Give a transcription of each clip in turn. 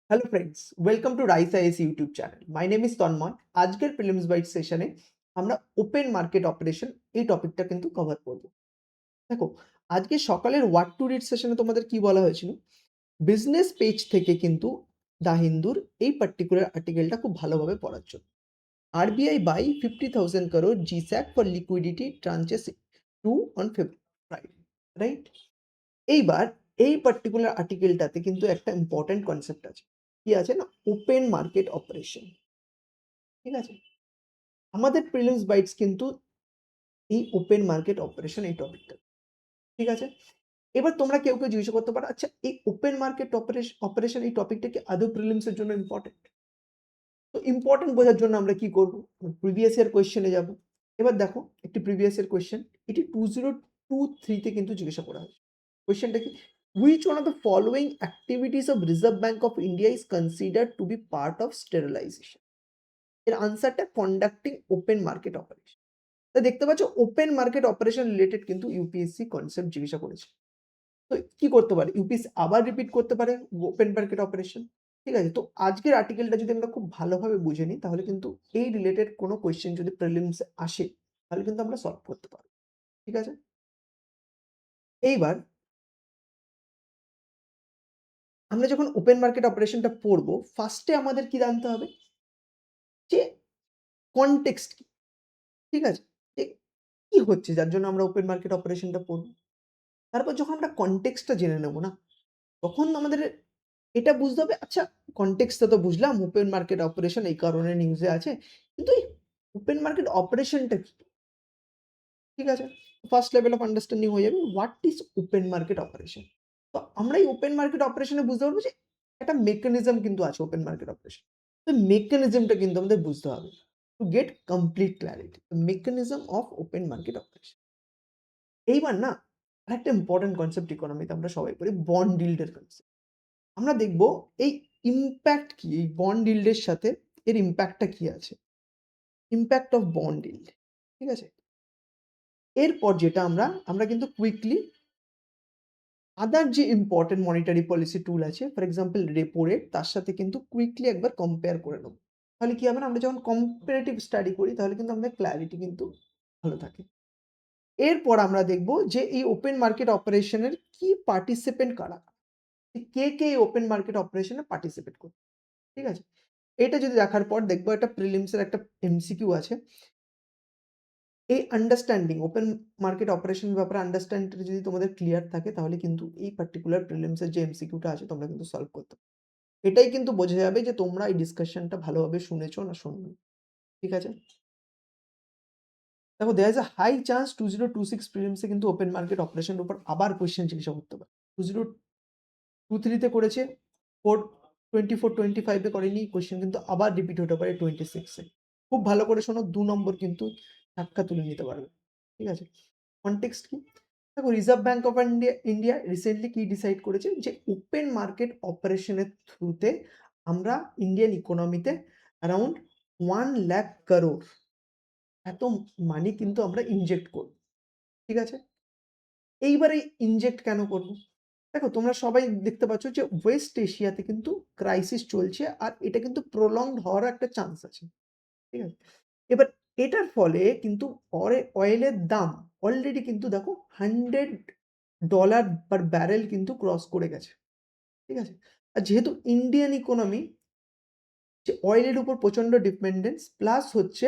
Hello friends, welcome to Rice IS YouTube channel. My name is Tanmoy. আজকের prelims byte সেশনে আমরা open market operation এই টপিকটা কিন্তু কভার করব। দেখো, আজকে সকালের হোয়াট টু রিড সেশনে তোমাদের কি বলা হয়েছিল? বিজনেস পেজ থেকে কিন্তু দ্য হিন্দুর এই পার্টিকুলার আর্টিকেলটা খুব ভালোভাবে পড়ার জন্য। RBI buy 50,000 crore GSAC for liquidity tranches two on Friday, right? এইবার এই পার্টিকুলার আর্টিকেলটাতে কিন্তু একটা ইম্পর্টেন্ট কনসেপ্ট আছে। কি আছে না? Open market operation. ঠিক আছে? আমাদের প্রিলিমস বাইটস কিন্তু এই ওপেন মার্কেট অপারেশন এই টপিকটা। ঠিক আছে? এবার তোমরা কেউ জিজ্ঞাসা করতে পারো, আচ্ছা এই ওপেন মার্কেট অপারেশন এই টপিকটা কি আদৌ প্রিলিমস এর জন্য ইম্পর্টেন্ট? তো ইম্পর্টেন্ট বোঝার জন্য আমরা কি করব? প্রিভিয়াস ইয়ার কোয়েশ্চেনে যাব। এবার দেখো একটি প্রিভিয়াস ইয়ার কোয়েশ্চেন, এটি 2023 তে কিন্তু জিজ্ঞাসা করা হয়েছে। কোয়েশ্চেনটা কি? Which one of the following activities of Reserve Bank of India is considered to be part of sterilization? এর আনসারটা কন্ডাক্টিং ওপেন মার্কেট অপারেশন। তো দেখতে পাচ্ছ ওপেন মার্কেট অপারেশন রিলেটেড কিন্তু ইউপিএসসি কনসেপ্ট জিজ্ঞাসা করেছে। তো কি করতে পারে? ইউপিএসসি আবার রিপিট করতে পারে ওপেন মার্কেট অপারেশন। ঠিক আছে? তো আজকের আর্টিকেলটা যদি আমরা খুব ভালোভাবে বুঝে নিই তাহলে কিন্তু এই রিলেটেড কোনো কোয়েশ্চেন যদি প্রিলিমস এ আসে তাহলে কিন্তু আমরা সলভ করতে পারব। ঠিক আছে? এইবার আমরা যখন ওপেন মার্কেট অপারেশনটা পড়বো, ফার্স্টে আমাদের কি জানতে হবে? যে কনটেক্সট কি? ঠিক আছে? যে কি হচ্ছে যার জন্য আমরা ওপেন মার্কেট অপারেশনটা পড়ব? তারপর যখন আমরা কনটেক্সটটা জেনে নেব না, তখন আমাদের এটা বুঝতে হবে, আচ্ছা কনটেক্সটটা তো বুঝলাম ওপেন মার্কেট অপারেশন এই কারণে নিউজে আছে। কিন্তু এই ওপেন মার্কেট অপারেশনটা কি? ঠিক আছে? ফার্স্ট লেভেল অফ আন্ডারস্ট্যান্ডিং হয়ে যাবে what is open market operation. তো আমরা এই ওপেন মার্কেট অপারেশনে বুঝতে পারবো যে একটা মেকানিজম কিন্তু আছে ওপেন মার্কেট অপারেশন। তো মেকানিজমটা কিন্তু আমাদের বুঝতে হবে। To get complete clarity. The mechanism of open market operation. এইবার না আরেকটা ইম্পোর্টেন্ট কনসেপ্ট ইকোনমিতে আমরা সবাই পড়ি বন্ড yield এর কনসেপ্ট। আমরা দেখব এই ইমপ্যাক্ট কি? এই বন্ড yield এর সাথে এর ইমপ্যাক্টটা কি আছে? ইমপ্যাক্ট অফ বন্ড yield, ঠিক আছে? এরপর যেটা আমরা কিন্তু কুইকলি আদার যে ইম্পোর্টেন্ট মনিটারি পলিসি টুল আছে, ফর এক্সাম্পল রেপো রেট, তার সাথে কিন্তু কুইকলি একবার কম্পেয়ার করে নেব। তাহলে কি হবে না? আমরা যখন কম্পারেটিভ স্টাডি করি তাহলে কিন্তু আমাদের ক্লারিটি কিন্তু ভালো থাকে। এরপর আমরা দেখব যে এই ওপেন মার্কেট অপারেশনের কি পার্টিসিপেন্ট কারা? কে এই ওপেন মার্কেট অপারেশনে পার্টিসিপেট করছে? ঠিক আছে? এটা যদি দেখার পর দেখবো একটা প্রিলিমস এর একটা এমসিকিউ আছে। এই আন্ডারস্ট্যান্ডিং ওপেন মার্কেট অপারেশন এর ব্যাপারে আন্ডারস্ট্যান্ডিং যদি তোমাদের ক্লিয়ার থাকে তাহলে কিন্তু এই পার্টিকুলার প্রিলিমস এর যে এমসিকিউটা আছে তোমরা কিন্তু সলভ করতে পারবে। এটাই কিন্তু বোঝা যাবে যে তোমরা এই ডিসকাশনটা ভালোভাবে শুনেছো না শোনোনি। ঠিক আছে? দেখো দেয়ার ইস আ হাই চান্স 2026 প্রিলিমস এ কিন্তু ওপেন মার্কেট অপারেশন এর উপর আবার কোয়েশ্চেন জিজ্ঞাসা করতে পারে। 2023 তে করেছে, 24-25 এ করেনি। কোয়েশ্চেন কিন্তু আবার রিপিট হতে পারে 26 এ। খুব ভালো করে শোনো, ২ নম্বর কিন্তু ধাক্কা তুলে নিতে পারবে। ঠিক আছে? কনটেক্সট কি? দেখো reserve bank of India recently কি ডিসাইড করেছে যে ওপেন মার্কেট অপারেশন এর থ্রুতে আমরা ইন্ডিয়ান ইকোনমিতে অ্যারাউন্ড 1 লাখ করোড় এত মানি কিন্তু আমরা ইনজেক্ট করব। ঠিক আছে? এইবার এই ইনজেক্ট কেন করব? দেখো তোমরা সবাই দেখতে পাচ্ছ যে ওয়েস্ট এশিয়াতে কিন্তু ক্রাইসিস চলছে আর এটা কিন্তু প্রলংড হওয়ার একটা চান্স আছে। ঠিক আছে? এবার এটার ফলে কিন্তু অয়েলের দাম অলরেডি কিন্তু দেখো $100 পার ব্যারেল কিন্তু ক্রস করে গেছে। ঠিক আছে? আর যেহেতু ইন্ডিয়ান ইকোনমি যে অয়েলের উপর প্রচন্ড ডিপেন্ডেন্স প্লাস হচ্ছে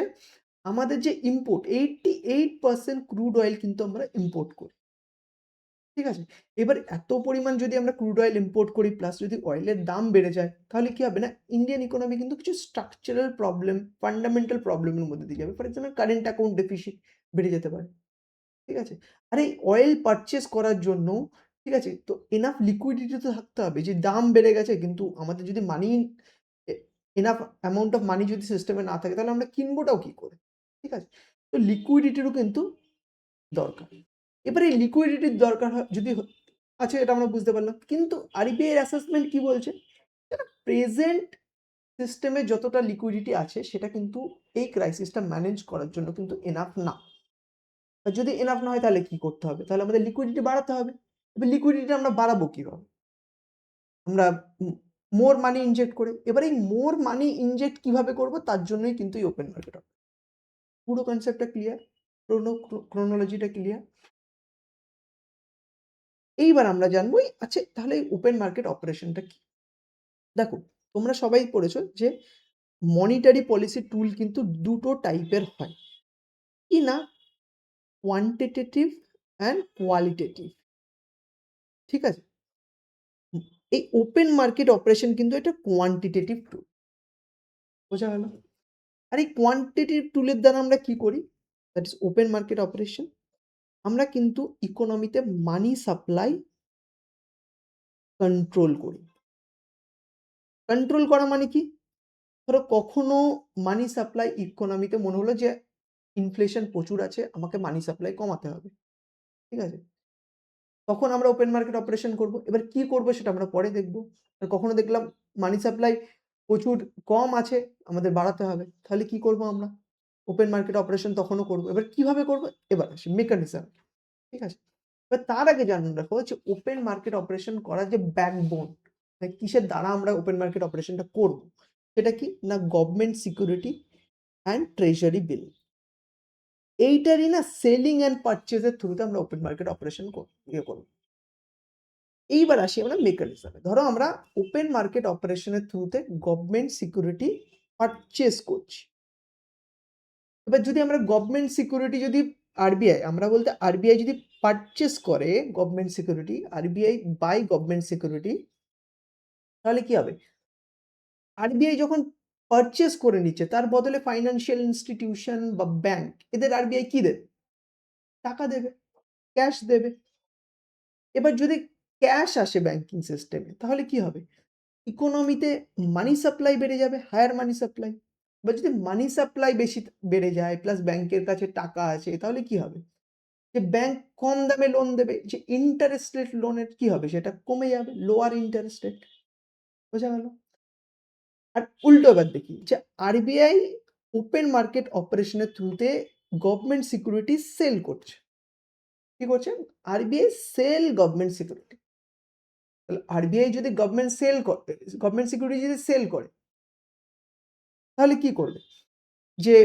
আমাদের যে ইম্পোর্ট 88% ক্রুড অয়েল কিন্তু আমরা ইম্পোর্ট করি। ঠিক আছে? এবার এত পরিমাণ যদি আমরা ক্রুড অয়েল ইম্পোর্ট করি প্লাস যদি অয়েলের দাম বেড়ে যায়, তাহলে কি হবে না? ইন্ডিয়ান ইকোনমি কিন্তু কিছু স্ট্রাকচারাল প্রবলেম, ফান্ডামেন্টাল প্রবলেমের মধ্যে দিয়ে যাবে। For example current account deficit বেড়ে যেতে পারে। ঠিক আছে? আর এই অয়েল পারচেজ করার জন্য, ঠিক আছে? তো এনাফ লিকুইডিটি তো থাকতে হবে। যে দাম বেড়ে গেছে কিন্তু আমাদের যদি মানি এ এনাফ অ্যামাউন্ট অফ মানি যদি সিস্টেমে না থাকে তাহলে আমরা কিনবোটাও কি করে? ঠিক আছে? তো লিকুইডিটিরও কিন্তু দরকার। এবার এই লিকুইডিটির দরকার হয় যদি আছে এটা আমরা বুঝতে পারলাম। কিন্তু আরবিআই এর অ্যাসেসমেন্ট কি বলছে? প্রেজেন্ট সিস্টেমে যতটা লিকুইডিটি আছে সেটা কিন্তু এই ক্রাইসিসটা ম্যানেজ করার জন্য কিন্তু এনাফ না। আর যদি এনাফ না হয় তাহলে কি করতে হবে? তাহলে আমাদের লিকুইডিটি বাড়াতে হবে। এবার লিকুইডিটি আমরা বাড়াবো কিভাবে? আমরা মোর মানি ইনজেক্ট করে। এবার এই মোর মানি ইনজেক্ট কিভাবে করব তার জন্যই কিন্তু এই ওপেন মার্কেট। পুরো কনসেপ্টটা ক্লিয়ার, ক্রোনোলজিটা ক্লিয়ার। এইবার আমরা জানবো আচ্ছা তাহলে ওপেন মার্কেট অপারেশনটা কি? দেখো তোমরা সবাই পড়েছো যে মনিটারি পলিসি টুল কিন্তু দুটো টাইপের হয়, কি না, কোয়ান্টিটেটিভ অ্যান্ড কোয়ালিটেটিভ। ঠিক আছে, এই ওপেন মার্কেট অপারেশন কিন্তু এটা কোয়ান্টিটেটিভ টুল, বোঝা গেল? আর এই কোয়ান্টিটেটিভ টুলের দ্বারা আমরা কি করি, that is open market operation. আমরা কিন্তু ইকোনমিতে মানি সাপ্লাই কন্ট্রোল করি। কন্ট্রোল করা মানে কি, ধরো কখনো মানি সাপ্লাই ইকোনমিতে মনে হলো যে ইনফ্লেশন প্রচুর আছে, আমাকে মানি সাপ্লাই কমাতে হবে, ঠিক আছে, তখন আমরা ওপেন মার্কেট অপারেশন করব। এবার কি করব সেটা আমরা পরে দেখব। আর কখনো দেখলাম মানি সাপ্লাই প্রচুর কম আছে, আমাদের বাড়াতে হবে, তাহলে কি করব আমরা, ওপেন মার্কেট অপারেশন তখনও করব। এবার কিভাবে করব, এবার আসি মেকানিজম, ঠিক আছে। এবার তার আগে জানুন রাখো যে ওপেন মার্কেট অপারেশন করার যে ব্যাকবোন, কিসের দ্বারা আমরা ওপেন মার্কেট অপারেশনটা করব, সেটা কি না, government security and treasury bill. এইটারই না সেলিং অ্যান্ড পারচেজের থ্রুতে আমরা ওপেন মার্কেট অপারেশন করব। এইবার আসি আমরা মেকানিজমে। ধরো আমরা ওপেন মার্কেট অপারেশনের থ্রুতে গভর্নমেন্ট সিকিউরিটি পারচেজ করছি। এবার যদি আমরা গভর্নমেন্ট সিকিউরিটি যদি আরবিআই, আমরা বলতে আরবিআই যদি পারচেজ করে government security, RBI buy government security, তাহলে কি হবে, আরবিআই যখন পারচেজ করে নিচ্ছে তার বদলে ফাইন্যান্সিয়াল ইনস্টিটিউশন বা ব্যাংক এদের আরবিআই কি দেবে, টাকা দেবে, ক্যাশ দেবে। এবার যদি ক্যাশ আসে ব্যাংকিং সিস্টেমে তাহলে কি হবে, ইকোনমিতে মানি সাপ্লাই বেড়ে যাবে, হায়ার মানি সাপ্লাই। বা যদি মানি সাপ্লাই বেশি বেড়ে যায় প্লাস ব্যাংকের কাছে টাকা আছে, তাহলে কি হবে, যে ব্যাংক কম দামে লোন দেবে, যে ইন্টারেস্ট রেট লোনের কি হবে সেটা কমে যাবে, লোয়ার ইন্টারেস্ট রেট, বোঝা গেল? আর উল্টো এবার দেখি যে আরবিআই ওপেন মার্কেট অপারেশনের থ্রুতে গভর্নমেন্ট সিকিউরিটি সেল করছে। কি করছে, আরবিআই সেল গভর্নমেন্ট সিকিউরিটি। তাহলে আরবিআই যদি গভর্নমেন্ট সিকিউরিটি যদি সেল করে, তাহলে কি করবে, যে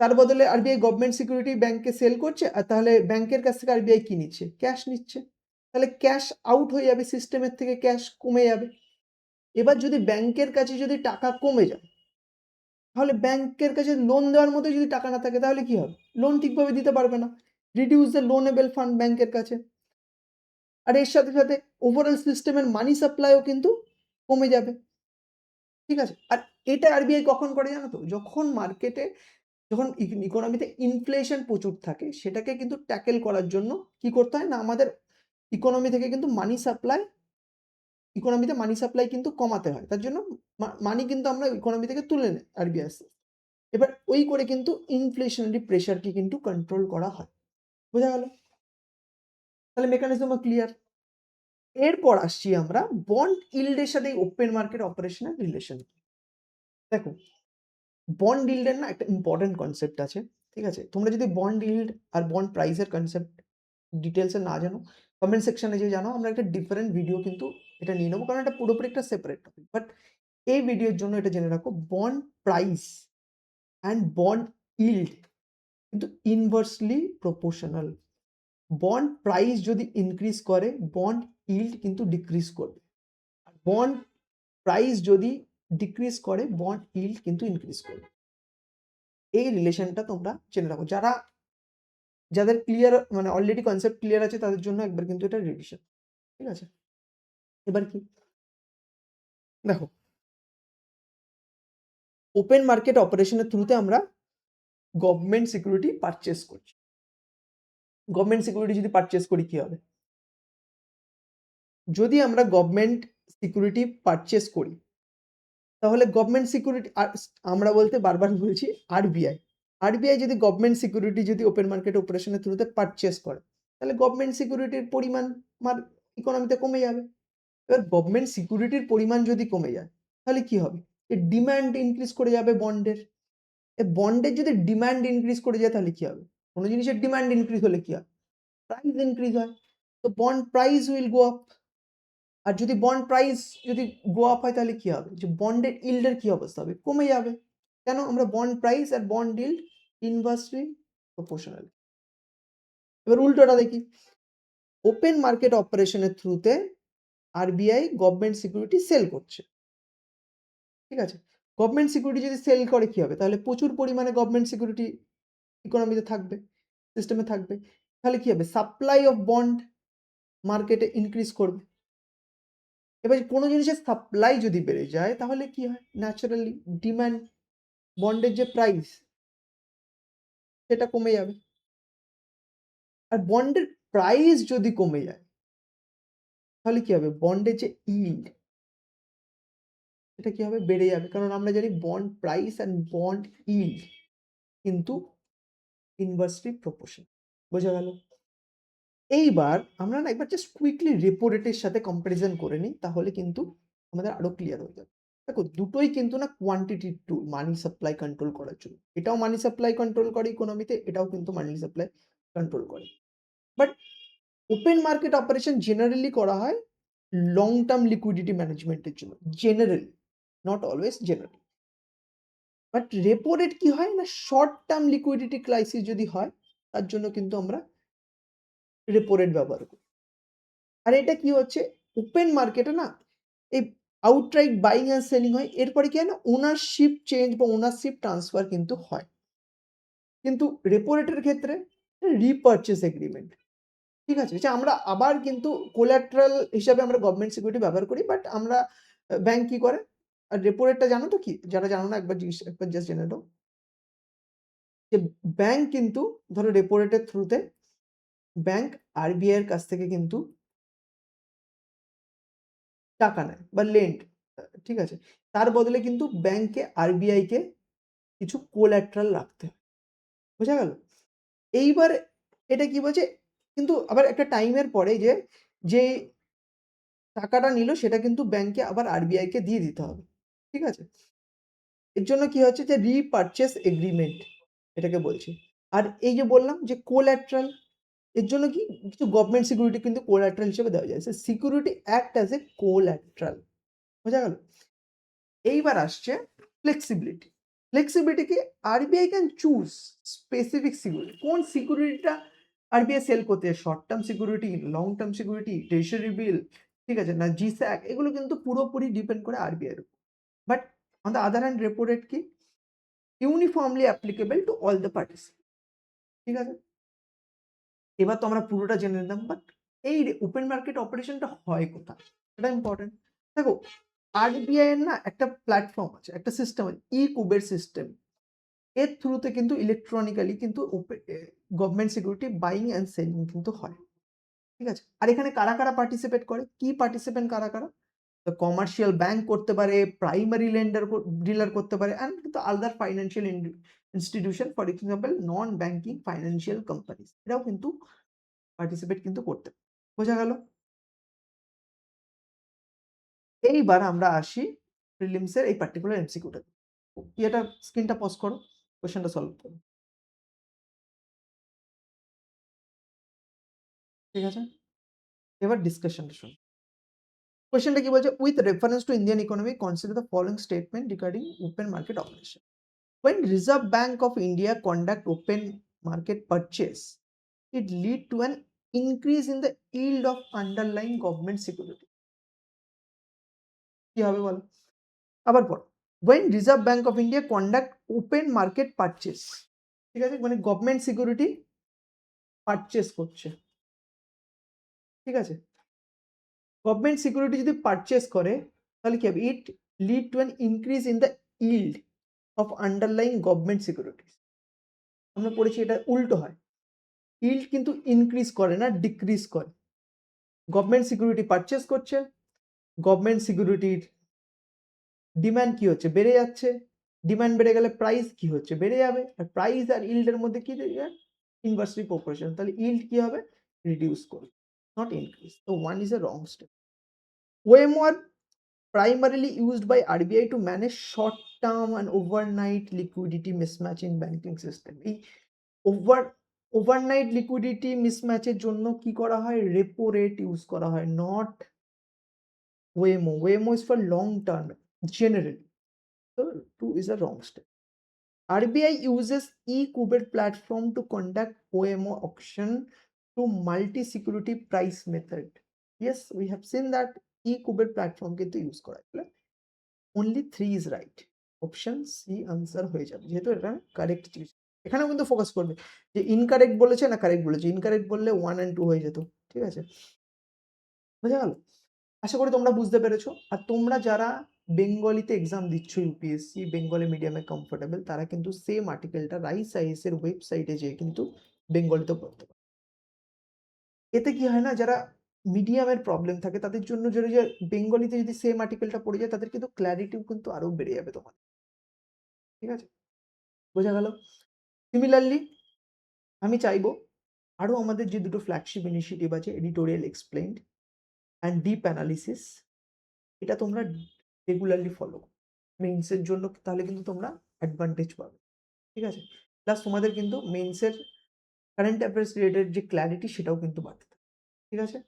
তার বদলে আরবিআই গভর্নমেন্ট সিকিউরিটি ব্যাংককে সেল করছে, আর তাহলে ব্যাংকের কাছ থেকে আরবিআই কি নিচ্ছে, ক্যাশ নিচ্ছে। তাহলে ক্যাশ আউট হয়ে যাবে সিস্টেমের থেকে, ক্যাশ কমে যাবে। এবার যদি ব্যাংকের কাছে যদি টাকা কমে যায়, তাহলে ব্যাংকের কাছে লোন দেওয়ার মতো যদি টাকা না থাকে তাহলে কি হবে, লোন ঠিকভাবে দিতে পারবে না, রিডিউস দ্য লোনেবল ফান্ড ব্যাংকের কাছে। আর এর সাথে সাথে ওভারঅল সিস্টেমের মানি সাপ্লাইও কিন্তু কমে যাবে, ঠিক আছে। আর এটা আরবিআই কখন করে জানো তো, যখন মার্কেটে, যখন ইকোনমিতে ইনফ্লেশন প্রচুর থাকে, সেটাকে কিন্তু ট্যাকেল করার জন্য কি করতে হয় না, আমাদের ইকোনমি থেকে কিন্তু ইকোনমিতে মানি সাপ্লাই কিন্তু কমাতে হয়। তার জন্য মানি কিন্তু আমরা ইকোনমি থেকে তুলে নেই আরবিআই। এবার ওই করে কিন্তু ইনফ্লেশনারি প্রেশারকে কিন্তু কন্ট্রোল করা হয়, বোঝা গেল? তাহলে মেকানিজমও ক্লিয়ার। এরপর আসছি আমরা বন্ড ইল্ডের সাথে ওপেন মার্কেট অপারেশনের রিলেশন। দেখো বন্ড ইল্ডের না একটা ইম্পর্টেন্ট কনসেপ্ট আছে, ঠিক আছে। তোমরা যদি বন্ড ইল্ড আর বন্ড প্রাইসের কনসেপ্ট ডিটেলসে না জানো, কমেন্ট সেকশনে যে জানো, আমরা একটা ডিফারেন্ট ভিডিও কিন্তু এটা নিয়ে নেবো, কারণ এটা পুরোপুরি একটা সেপারেট টপিক। বাট এই ভিডিওর জন্য এটা জেনে রাখো, bond price and bond yield কিন্তু ইনভার্সলি প্রপোর্শনাল। বন্ড প্রাইস যদি ইনক্রিজ করে, বন্ড ইল্ড কিন্তু ডিক্রিজ করবে। আর বন্ড প্রাইস যদি ডিক্রিজ করে, বন্ড ইল্ড কিন্তু ইনক্রিজ করবে। এই রিলেশনটা তোমরা জেনে রাখো, যাদের ক্লিয়ার মানে অলরেডি কনসেপ্ট ক্লিয়ার আছে তাদের জন্য একবার কিন্তু এটা রিভিশন, ঠিক আছে। এবার কি, দেখো ওপেন মার্কেট অপারেশনের থ্রুতে আমরা গভর্নমেন্ট সিকিউরিটি পারচেস করছি। গভর্নমেন্ট সিকিউরিটি যদি পারচেস করি কি হবে, যদি আমরা গভর্নমেন্ট সিকিউরিটি পারচেস করি, তাহলে গভর্নমেন্ট সিকিউরিটি, আমরা বলতে বারবার বলছি আরবিআই, আরবিআই যদি গভর্নমেন্ট সিকিউরিটি যদি ওপেন মার্কেট অপারেশনের থ্রুতে পারচেস করে, তাহলে গভর্নমেন্ট সিকিউরিটির পরিমাণ ইকোনমিতে কমে যাবে। এবার গভর্নমেন্ট সিকিউরিটির পরিমাণ যদি কমে যায়, তাহলে কি হবে, এর ডিমান্ড ইনক্রিজ করে যাবে বন্ডের। বন্ডের যদি ডিমান্ড ইনক্রিজ করে যায় তাহলে কি হবে, কোনো জিনিসের ডিমান্ড ইনক্রিজ হলে কি হয়, প্রাইস ইনক্রিজ হয়, তো bond price will go up. আর যদি বন্ড প্রাইস যদি গো আপ হয় তাহলে কি হবে, যে বন্ডের ইল্ডের কি অবস্থা হবে, কমে যাবে। কেন? আমরা বন্ড প্রাইস আর বন্ড ইল্ড ইনভার্সলি প্রপোর্শনাল। এবার উল্টোটা দেখি, ওপেন মার্কেট অপারেশনের থ্রুতে আরবিআই গভর্নমেন্ট সিকিউরিটি সেল করছে, ঠিক আছে? গভর্নমেন্ট সিকিউরিটি যদি সেল করে কি হবে, তাহলে প্রচুর পরিমাণে গভর্নমেন্ট সিকিউরিটি ইকোনমিতে থাকবে, সিস্টেমে থাকবে। তাহলে কি হবে, সাপ্লাই অফ বন্ড মার্কেটে ইনক্রিজ করবে। এবার কোনো জিনিসের সাপ্লাই যদি বেড়ে যায় তাহলে কি হয়, ন্যাচারালি ডিমান্ড, বন্ডের যে প্রাইস সেটা কমে যাবে। আর বন্ডের প্রাইস যদি কমে যায় তাহলে কি হবে, বন্ডের যে ইল্ড সেটা কি হবে, বেড়ে যাবে। কারণ আমরা জানি bond price and bond yield কিন্তু ইনভার্সলি প্রপোর্শনাল। বোঝা গেল? এইবার আমরা না একবার জাস্ট কুইকলি রেপো রেটের সাথে কম্পারিজন করে নিই, তাহলে কিন্তু আমাদের আরো ক্লিয়ার হয়ে যাবে। দেখো দুটোই কিন্তু না কোয়ান্টিটি টুল মানি সাপ্লাই কন্ট্রোল করার জন্য। এটাও মানি সাপ্লাই কন্ট্রোল করে ইকোনমিতে, এটাও কিন্তু মানি সাপ্লাই কন্ট্রোল করে। But open market operation generally করা হয় লং টার্ম লিকুইডিটি ম্যানেজমেন্টের জন্য, generally, not always, generally. But repo rate কি হয় না, শর্ট টার্ম লিকুইডিটি ক্রাইসিস যদি হয় তার জন্য কিন্তু আমরা রেপো রেট ব্যবহার করি। আর এটা কি হচ্ছে, ওপেন মার্কেটে না এই আউটরাইট বাইং অ্যান্ড সেলিং হয়, এরপরে কি হয় না, ওনারশিপ চেঞ্জ বা ওনারশিপ ট্রান্সফার কিন্তু হয়। কিন্তু রেপো রেটের ক্ষেত্রে রিপারচেস এগ্রিমেন্ট, ঠিক আছে? যে আমরা আবার কিন্তু কোল্যাটরাল হিসাবে আমরা গভর্নমেন্ট সিকিউরিটি ব্যবহার করি, বাট আমরা ব্যাংক কি করে, আর রেপো রেটটা জানো তো কি, যারা জানো না একবার একবার জাস্ট জেনে নাও, যে ব্যাংক কিন্তু ধরো রেপো রেটের থ্রুতে ব্যাংক আরবিআই এর কাছ থেকে কিন্তু টাকা নেয় বা লেন্ড, ঠিক আছে? তার বদলে কিন্তু ব্যাংকে আরবিআই কে কিছু কোল্যাটরাল রাখতে হয়। বোঝা গেল? এইবার এটা কি বলছে, কিন্তু আবার একটা টাইমের পরে যে টাকাটা নিল সেটা কিন্তু ব্যাংকে আবার আরবিআই কে দিয়ে দিতে হবে। ঠিক আছে? এর জন্য কি হচ্ছে, যে রিপারচেজ এগ্রিমেন্ট এটাকে বলছি। আর এই যে বললাম যে কোল্যাটরাল, এর জন্য কি কিছু গভর্নমেন্ট সিকিউরিটি কিন্তু কোল্যাটরাল হিসেবে দেওয়া যায়। Security act as a collateral. বোঝা গেল? এইবার আসছে ফ্লেক্সিবিলিটি। ফ্লেক্সিবিলিটি কি, RBI can choose specific security. কোন সিকিউরিটিটা আরবিআই সেল করতে, short term security, long term security, treasury bill, ঠিক আছে না, জিস্যাক, এগুলো কিন্তু পুরোপুরি ডিপেন্ড করে আরবিআই এর উপর। But on the other hand repo rate কি, uniformly applicable to all the parties. ঠিক আছে? এবার তো আমরা পুরোটা জেনে নিলাম, বাট এই ওপেন মার্কেট অপারেশনটা হয় কোথায়, এটা ইম্পর্টেন্ট। দেখো আরবিআই এর না একটা প্ল্যাটফর্ম আছে, একটা সিস্টেম আছে, ই কুবের সিস্টেম। এর থ্রুতে কিন্তু ইলেকট্রনিক্যালি কিন্তু government security buying and selling কিন্তু হয়। ঠিক আছে? আর এখানে কারা কারা পার্টিসিপেট করে, কি পার্টিসিপেন্ট কারা কারা, তো কমার্শিয়াল ব্যাংক করতে পারে, প্রাইমারি লেন্ডার ডিলার করতে পারে, অ্যান্ড কিন্তু আলাদা financial institution, for example non banking financial companies, এরাও কিন্তু পার্টিসিপেট কিন্তু করতে পারে। বোঝা গেল? এইবার আমরা আসি প্রিলিমসের এই পার্টিকুলার এমসিকিউটা। কি, এটা স্ক্রিনটা পজ করো, কোশ্চেনটা সলভ করো। ঠিক আছে? এবার ডিসকাশনটা শুনুন। কোশ্চেনটা কি বলছে, with reference to Indian economy consider the following statement regarding open market operation. When Reserve Bank of India conduct open market purchase, it lead to an increase in the yield of underlying government security. কি হবে বলো? আবার পড়ো। When Reserve Bank of India conduct open market purchase, ঠিক আছে, মানে government security purchase করছে, ঠিক আছে? গভর্নমেন্ট সিকিউরিটি যদি পারচেস করে তাহলে কি হবে, it lead to an increase in the yield of underlying government securities. আমরা পড়েছি এটা উল্টো হয়, yield কিন্তু ইনক্রিজ করে না, ডিক্রিজ করে। গভর্নমেন্ট সিকিউরিটি পারচেস করছে, গভর্নমেন্ট সিকিউরিটির ডিমান্ড কি হচ্ছে, বেড়ে যাচ্ছে। ডিমান্ড বেড়ে গেলে প্রাইস কি হচ্ছে, বেড়ে যাবে। আর প্রাইস আর ইল্ডের মধ্যে কি ইনভার্সলি প্রপোর্শন, তাহলে ইল্ড কি হবে, রিডিউস করবে, নট ইনক্রিজ। তো one is a wrong step. OMR primarily used by RBI to manage short-term and overnight liquidity mismatch in banking system. এই overnight liquidity mismatch এর জন্য কি করা হয়, রেপো রেট ইউজ করা হয়, not Waymo is for long term generally. So 2 is a wrong step. RBI uses e-Kubert platform to conduct OMO auction to multi-security price method. Yes, we have seen that e-Kubert platform কিন্তু use করা হয়। only 3 is right. Option C answer হয়ে যাবে, যেহেতু এটা correct জিনিস। এখানেও কিন্তু ফোকাস করবে যে ইনকারেক্ট বলেছে না কারেক্ট বলেছে। ইনকারেক্ট বললে 1 and 2 হয়ে যেত। ঠিক আছে? বোঝা গেল? আশা করি তোমরা বুঝতে পেরেছো। আর তোমরা যারা বেঙ্গলিতে এক্সাম দিচ্ছ ইউপিএসসি, বেঙ্গলি মিডিয়ামে কমফোর্টেবল, তারা কিন্তু সেম আর্টিকেলটা রাইস আইএস এর ওয়েবসাইটে যেয়ে কিন্তু বেঙ্গলিতেও পড়তে পারো। এতে কি হয় না, যারা মিডিয়ামের প্রবলেম থাকে তাদের জন্য যে বেঙ্গলিতে যদি সেম আর্টিকেলটা পড়ে যায়, তাদের কিন্তু ক্ল্যারিটিও কিন্তু আরো বেড়ে যাবে তোমার। ঠিক আছে? বোঝা গেল? সিমিলারলি আমি চাইবো আরো আমাদের যে দুটো ফ্ল্যাগশিপ ইনিশিয়েটিভ আছে, editorial explained and deep analysis, এটা তোমরা রেগুলারলি ফলো করো। মেইনসের জন্য তাহলে কিন্তু তোমরা অ্যাডভান্টেজ পাবে। ঠিক আছে? প্লাস তোমাদের কিন্তু মেইনসের কারেন্ট অ্যাফেয়ার্স রিলেটেড যে ক্ল্যারিটি সেটাও কিন্তু বাড়তে থাকবে। ঠিক আছে?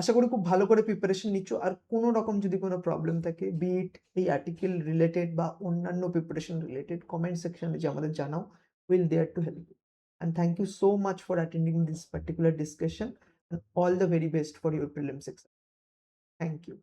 আশা করি খুব ভালো করে প্রিপারেশন নিচ্ছ। আর কোনো রকম যদি কোনো প্রবলেম থাকে, বি ইট এই আর্টিকেল রিলেটেড বা অন্যান্য প্রিপারেশন রিলেটেড, কমেন্ট সেকশনে যে আমাদের জানাও, will there to help you. And thank you so much for attending this particular discussion, and all the very best for your prelims exam. Thank you.